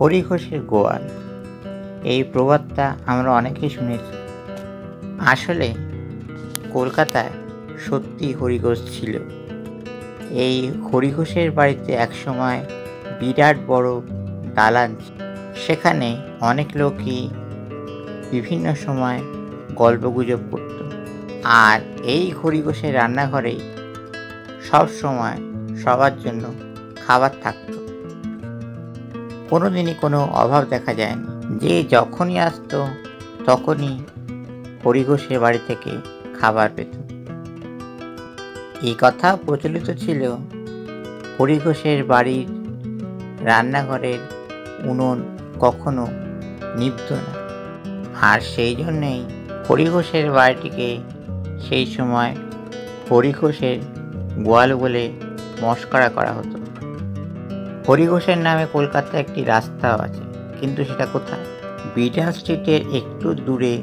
হরিঘোষের গোয়াল, এই প্রবাদটা আমরা অনেকেই শুনেছি। আসলে কলকাতায় সত্যি হরিঘোষ ছিল। এই হরিঘোষের বাড়িতে একসময় বিরাট বড় দালান ছিল। সেখানে অনেক লোকই বিভিন্ন সময় গল্পগুজব করত। আর এই হরিঘোষের রান্নাঘরেই সব সময় সবার জন্য খাবার থাকত। কোনোদিনই কোনো অভাব দেখা যায়নি। যে যখনই আসতো তখনই হরিঘোষের বাড়ি থেকে খাবার পেত। এই কথা প্রচলিত ছিল হরিঘোষের বাড়ির রান্নাঘরের উনুন কখনো নিভত না। আর সেই জন্যেই হরিঘোষের বাড়িটিকে সেই সময় হরিঘোষের গোয়াল বলে মশকরা করা হতো। হরিঘোষের নামে কলকাতায় একটি রাস্তাও আছে, কিন্তু সেটা কোথায়? বিডন স্ট্রিটের একটু দূরে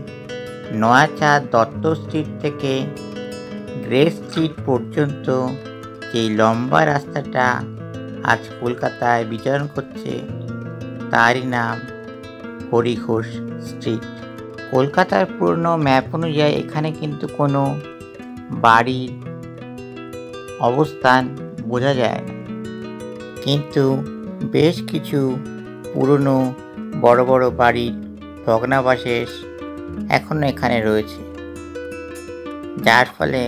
নয়াচাঁদ দত্ত স্ট্রিট থেকে গ্রেস স্ট্রিট পর্যন্ত যেই লম্বা রাস্তাটা আজ কলকাতায় বিচরণ করছে তারই নাম হরিঘোষ স্ট্রিট। কলকাতার পুরনো ম্যাপ অনুযায়ী এখানে কিন্তু কোনো বাড়ির অবস্থান বোঝা যায় না, কিন্তু বেশ কিছু পুরনো বড় বড় বাড়ির ভগ্নাবশেষ এখনো এখানে রয়েছে, যার ফলে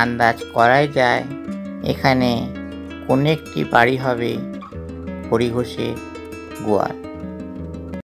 আন্দাজ করাই যায় এখানে কোনো একটি বাড়ি হবে হরিঘোষের গোয়াল।